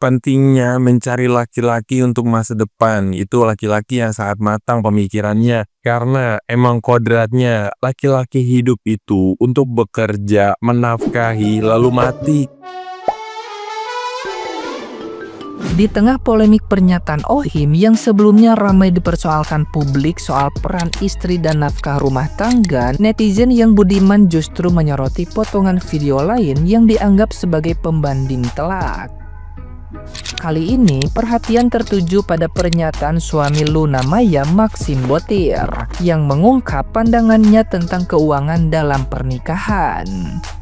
Pentingnya mencari laki-laki untuk masa depan, itu laki-laki yang sangat matang pemikirannya. Karena emang kodratnya laki-laki hidup itu untuk bekerja, menafkahi, lalu mati. Di tengah polemik pernyataan Ohim yang sebelumnya ramai dipersoalkan publik soal peran istri dan nafkah rumah tangga, netizen yang budiman justru menyoroti potongan video lain yang dianggap sebagai pembanding telak. Kali ini perhatian tertuju pada pernyataan suami Luna Maya, Maxim Bottir, yang mengungkap pandangannya tentang keuangan dalam pernikahan.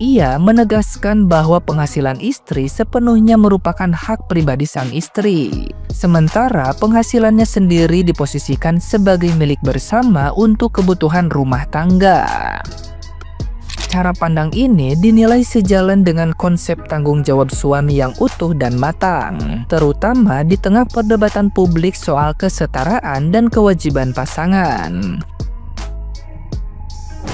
Ia menegaskan bahwa penghasilan istri sepenuhnya merupakan hak pribadi sang istri, sementara penghasilannya sendiri diposisikan sebagai milik bersama untuk kebutuhan rumah tangga. Cara pandang ini dinilai sejalan dengan konsep tanggung jawab suami yang utuh dan matang, terutama di tengah perdebatan publik soal kesetaraan dan kewajiban pasangan.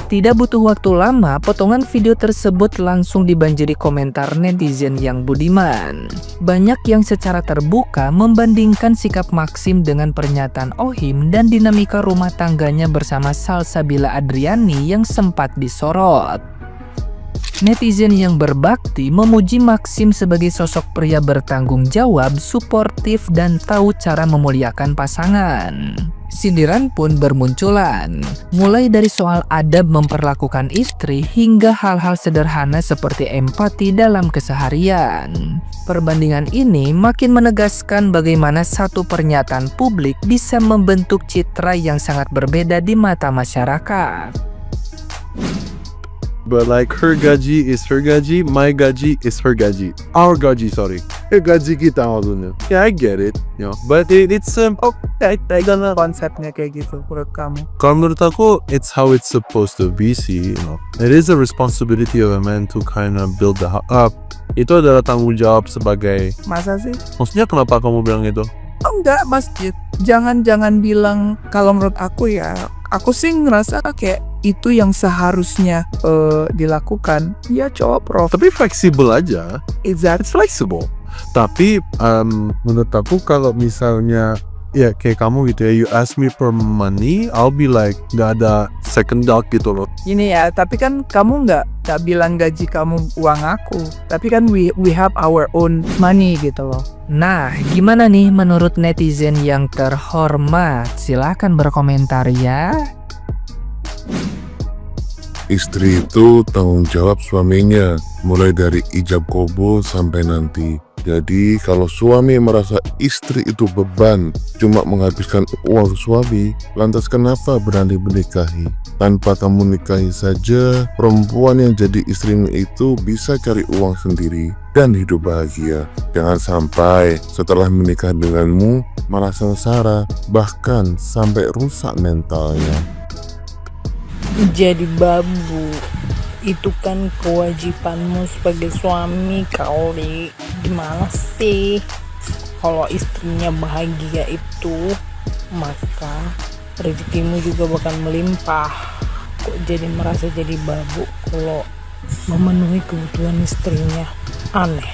Tidak butuh waktu lama, potongan video tersebut langsung dibanjiri komentar netizen yang budiman. Banyak yang secara terbuka membandingkan sikap Maxim dengan pernyataan Ohim dan dinamika rumah tangganya bersama Salsabila Adriani yang sempat disorot. Netizen yang berbakti memuji Maxim sebagai sosok pria bertanggung jawab, suportif, dan tahu cara memuliakan pasangan. Sindiran pun bermunculan, mulai dari soal adab memperlakukan istri hingga hal-hal sederhana seperti empati dalam keseharian. Perbandingan ini makin menegaskan bagaimana satu pernyataan publik bisa membentuk citra yang sangat berbeda di mata masyarakat. But like her gaji is her gaji, my gaji is her gaji. Our gaji, sorry. Gaji kita maksudnya. Yeah, I get it. You know, but it's Okay, konsepnya kayak gitu menurut kamu? kalau menurut aku, it's how it's supposed to be sih. You know, it is a responsibility of a man to kind of build the house up. Itu adalah tanggung jawab sebagai. Masa sih? Maksudnya kenapa kamu bilang itu? Oh, enggak, masjid. Jangan bilang, kalau menurut aku ya, aku sih ngerasa kayak itu yang seharusnya dilakukan. Ya cowok prof. Tapi fleksibel aja. It's flexible. Tapi menurut aku kalau misalnya ya kayak kamu gitu ya, you ask me for money, I'll be like nggak ada second thought gitu loh. Ini ya, tapi kan kamu nggak bilang gaji kamu uang aku. Tapi kan we have our own money gitu loh. Nah, gimana nih menurut netizen yang terhormat? Silahkan berkomentar ya. Istri itu tanggung jawab suaminya, mulai dari ijab kabul sampai nanti. Jadi kalau suami merasa istri itu beban, cuma menghabiskan uang suami, lantas kenapa berani menikahi? Tanpa kamu nikahi saja, perempuan yang jadi istrimu itu bisa cari uang sendiri dan hidup bahagia. Jangan sampai setelah menikah denganmu malah sengsara, bahkan sampai rusak mentalnya. Jadi babu itu kan kewajibanmu sebagai suami kali. Gimana sih? Kalau istrinya bahagia itu, maka rezekimu juga bakal melimpah. Kok jadi merasa jadi babu kalau memenuhi kebutuhan istrinya? Aneh.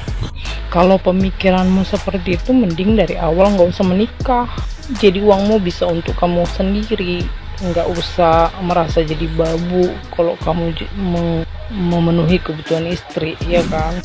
Kalau pemikiranmu seperti itu, mending dari awal nggak usah menikah. Jadi uangmu bisa untuk kamu sendiri, nggak usah merasa jadi babu kalau kamu memenuhi kebutuhan istri, ya kan?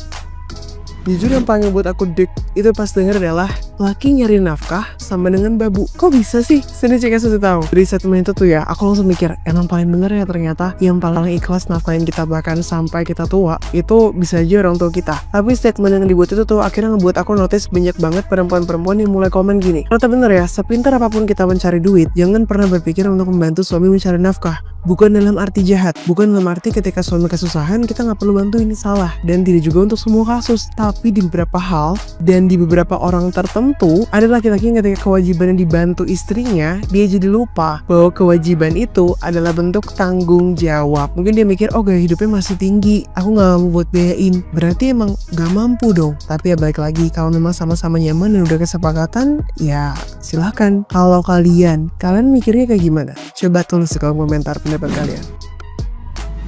Jujur yang paling buat aku dik itu pas denger adalah laki nyari nafkah sama dengan babu. Kok bisa sih? Sini cek kasih tahu. Dari statement itu tuh ya, aku langsung mikir emang paling bener ya ternyata yang paling ikhlas nafkahin kita bahkan sampai kita tua itu bisa aja orang tua kita. Tapi statement yang dibuat itu tuh akhirnya ngebuat aku notice banyak banget perempuan-perempuan yang mulai komen gini. Ternyata bener ya, sepintar apapun kita mencari duit, jangan pernah berpikir untuk membantu suami mencari nafkah. Bukan dalam arti jahat, bukan dalam arti ketika suami kesusahan kita nggak perlu bantu, ini salah. Dan tidak juga untuk semua kasus, tapi di beberapa hal dan di beberapa orang tertentu ada laki-laki yang ketika kewajibannya dibantu istrinya, dia jadi lupa bahwa kewajiban itu adalah bentuk tanggung jawab. Mungkin dia mikir, oh gaya hidupnya masih tinggi, aku nggak mau buat biayain, berarti emang nggak mampu dong. Tapi ya balik lagi, kalau memang sama-sama nyaman dan udah kesepakatan, ya silahkan. Kalau kalian mikirnya kayak gimana? Coba tulis di kolom komentar pendapat kalian.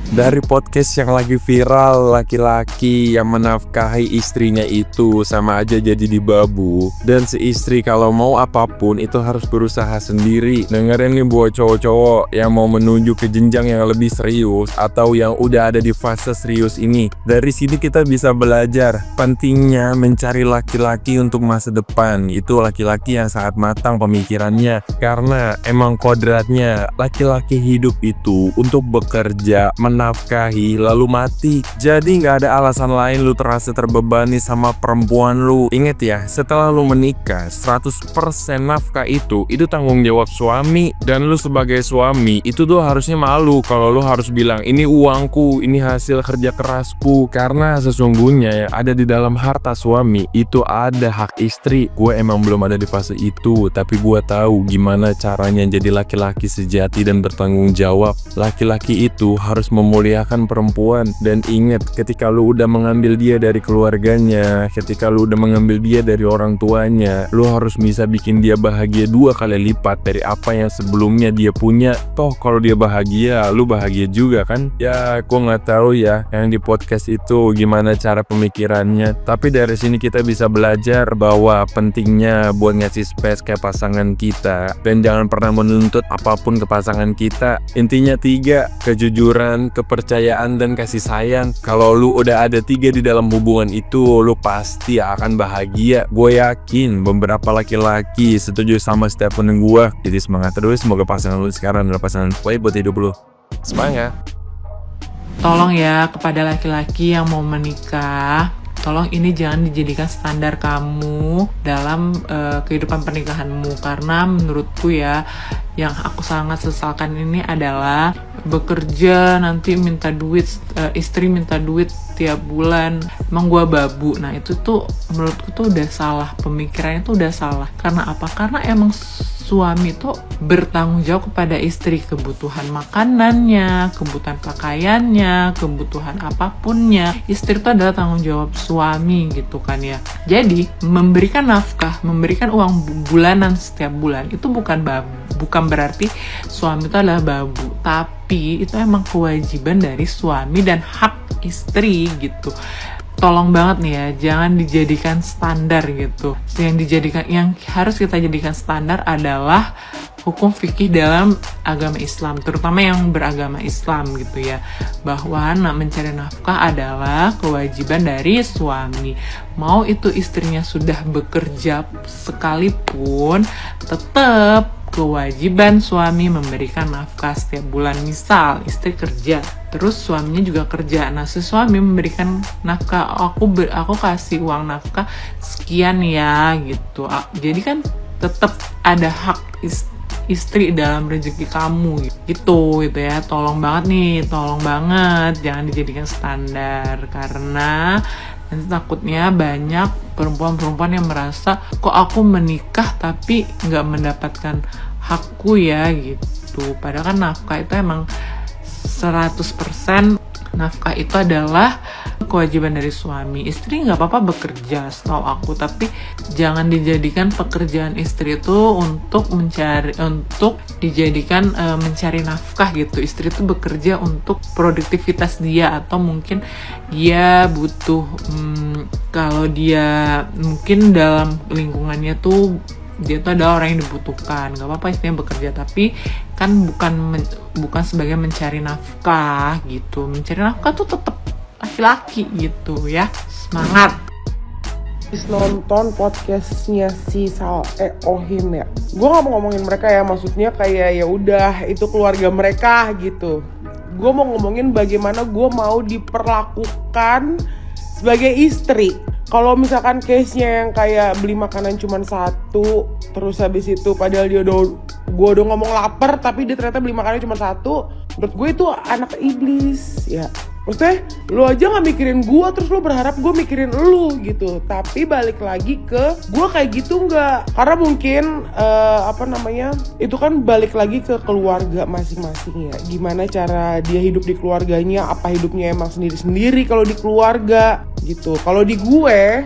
Dari podcast yang lagi viral, laki-laki yang menafkahi istrinya itu sama aja jadi dibabu. Dan si istri kalau mau apapun itu harus berusaha sendiri. Dengerin nih buat cowok-cowok yang mau menuju ke jenjang yang lebih serius atau yang udah ada di fase serius ini. Dari sini kita bisa belajar pentingnya mencari laki-laki untuk masa depan. Itu laki-laki yang sangat matang pemikirannya. Karena emang kodratnya laki-laki hidup itu untuk bekerja, menafkahi, lalu mati. Jadi nggak ada alasan lain lu terasa terbebani sama perempuan lu. Ingat ya, setelah lu menikah, 100% nafkah itu tanggung jawab suami. Dan lu sebagai suami, itu tuh harusnya malu kalau lu harus bilang, ini uangku, ini hasil kerja kerasku. Karena sesungguhnya yang ada di dalam harta suami, itu ada hak istri. Gue emang belum ada di fase itu, tapi gue tahu gimana caranya jadi laki-laki sejati dan bertanggung jawab. Laki-laki itu harus memuliakan perempuan. Dan ingat, ketika lu udah mengambil dia dari keluarganya, ketika lu udah mengambil dia dari orang tuanya, lu harus bisa bikin dia bahagia 2 kali lipat dari apa yang sebelumnya dia punya. Toh kalau dia bahagia, lu bahagia juga kan? Ya, gua nggak tahu ya yang di podcast itu gimana cara pemikirannya. Tapi dari sini kita bisa belajar bahwa pentingnya buat ngasih space ke pasangan kita. Dan jangan pernah menuntut apapun ke pasangan kita. Intinya 3, kejujuran, kepercayaan, dan kasih sayang. Kalau lu udah ada 3 di dalam hubungan itu, lu pasti akan bahagia. Gue yakin beberapa laki-laki setuju sama statement gue. Jadi semangat terus, semoga pasangan lu sekarang adalah pasangan terbaik buat hidup lu. Semangat. Tolong ya kepada laki-laki yang mau menikah, tolong ini jangan dijadikan standar kamu dalam kehidupan pernikahanmu. Karena menurutku ya, yang aku sangat sesalkan ini adalah bekerja nanti minta duit, istri minta duit tiap bulan. Emang gua babu. Nah itu tuh menurutku tuh udah salah, pemikirannya tuh udah salah. Karena apa? Karena emang suami tuh bertanggung jawab kepada istri, kebutuhan makanannya, kebutuhan pakaiannya, kebutuhan apapunnya. Istri itu adalah tanggung jawab suami gitu kan ya. Jadi memberikan nafkah, memberikan uang bulanan setiap bulan itu bukan berarti suami itu adalah babu, tapi itu emang kewajiban dari suami dan hak istri gitu. Tolong banget nih ya, jangan dijadikan standar gitu. Yang harus kita jadikan standar adalah hukum fikih dalam agama Islam, terutama yang beragama Islam gitu ya, bahwa mencari nafkah adalah kewajiban dari suami. Mau itu istrinya sudah bekerja sekalipun, tetap kewajiban suami memberikan nafkah setiap bulan. Misal istri kerja, terus suaminya juga kerja. Nah, si suami memberikan nafkah, aku kasih uang nafkah sekian ya gitu. Jadi kan tetap ada hak istri dalam rezeki kamu gitu ya. Tolong banget jangan dijadikan standar, karena nanti takutnya banyak perempuan-perempuan yang merasa kok aku menikah tapi nggak mendapatkan hakku ya gitu. Padahal kan nafkah itu emang 100% nafkah itu adalah kewajiban dari suami. Istri nggak apa-apa bekerja setahu aku, tapi jangan dijadikan pekerjaan istri itu untuk dijadikan mencari nafkah gitu. Istri itu bekerja untuk produktivitas dia, atau mungkin dia butuh kalau dia mungkin dalam lingkungannya tuh dia tuh ada orang yang dibutuhkan. Gak apa-apa istrinya bekerja, tapi kan bukan sebagai mencari nafkah gitu. Mencari nafkah tuh tetap laki-laki gitu ya. Semangat. Habis nonton podcastnya si Ohim ya, gue gak mau ngomongin mereka ya, maksudnya kayak ya udah itu keluarga mereka gitu. Gue mau ngomongin bagaimana gue mau diperlakukan sebagai istri. Kalau misalkan case-nya yang kayak beli makanan cuma 1, terus habis itu padahal gue udah ngomong lapar tapi dia ternyata beli makanan cuma 1, menurut gue itu anak iblis ya. Maksudnya lu aja gak mikirin gue, terus lu berharap gue mikirin lu gitu. Tapi balik lagi ke gue kayak gitu nggak, karena mungkin itu kan balik lagi ke keluarga masing-masing ya. Gimana cara dia hidup di keluarganya, apa hidupnya emang sendiri-sendiri kalau di keluarga gitu. Kalau di gue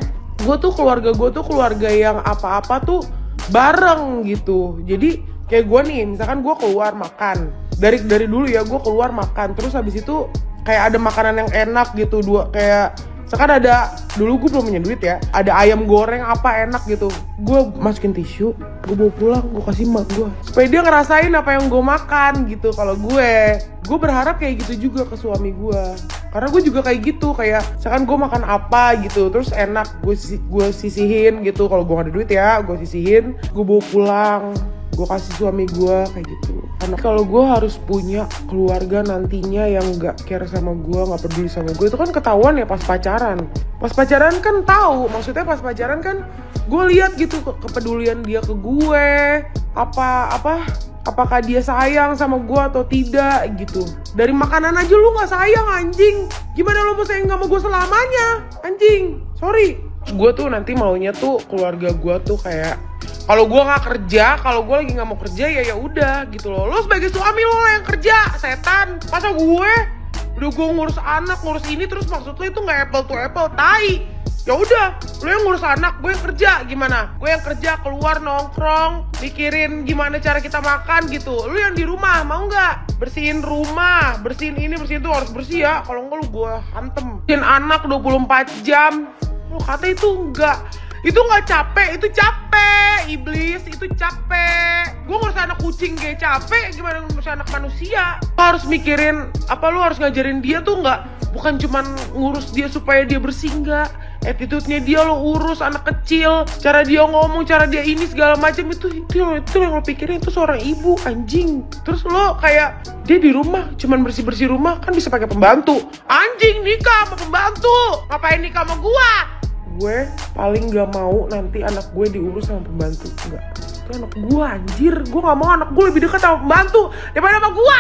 tuh keluarga yang apa-apa tuh bareng gitu. Jadi kayak gue nih, misalkan gue keluar makan dari dulu ya, gue keluar makan, terus habis itu kayak ada makanan yang enak gitu, kayak sekarang ada, dulu gue belum punya duit ya, ada ayam goreng apa enak gitu, gue masukin tisu, gue bawa pulang, gue kasih emak gue supaya dia ngerasain apa yang gue makan gitu. Kalau gue berharap kayak gitu juga ke suami gue, karena gue juga kayak gitu, kayak misalkan gue makan apa gitu terus enak, gue sisihin gitu. Kalau gue gak ada duit ya, gue sisihin, gue bawa pulang, gue kasih suami gue kayak gitu. Karena kalau gue harus punya keluarga nantinya yang gak care sama gue, gak peduli sama gue, itu kan ketahuan ya pas pacaran. Pas pacaran kan tahu, maksudnya pas pacaran kan gue lihat gitu kepedulian dia ke gue, apakah dia sayang sama gue atau tidak gitu. Dari makanan aja lu gak sayang anjing, gimana lu mau sayang sama gue selamanya anjing? Sorry, gue tuh nanti maunya tuh keluarga gue tuh kayak, kalau gue nggak kerja, kalau gue lagi nggak mau kerja ya udah gitu loh. Lo sebagai suami lo yang kerja, setan. Masa gue udah gue ngurus anak, ngurus ini, terus maksud lo itu nggak apple to apple, tai. Ya udah, lo yang ngurus anak, gue yang kerja, gimana? Gue yang kerja, keluar nongkrong, mikirin gimana cara kita makan gitu. Lo yang di rumah mau nggak? Bersihin rumah, bersihin ini, bersihin itu, harus bersih ya. Kalau enggak lo gue hantem. Bersihin anak 24 jam. Lo kata itu enggak. Itu nggak capek, itu capek, iblis, itu capek. Gue ngurus anak kucing kayak capek, gimana ngurus anak manusia? Lo harus mikirin, lo harus ngajarin dia tuh bukan cuman ngurus dia supaya dia bersih, enggak. Attitude-nya dia lo urus, anak kecil, cara dia ngomong, cara dia ini segala macam itu yang lo pikirin, itu seorang ibu anjing. Terus lo kayak dia di rumah cuman bersih rumah, kan bisa pakai pembantu. Anjing, nikah sama pembantu, ngapain nikah sama gua? Gue paling gak mau nanti anak gue diurus sama pembantu. Enggak, itu anak gue anjir. Gue gak mau anak gue lebih dekat sama pembantu daripada sama gue.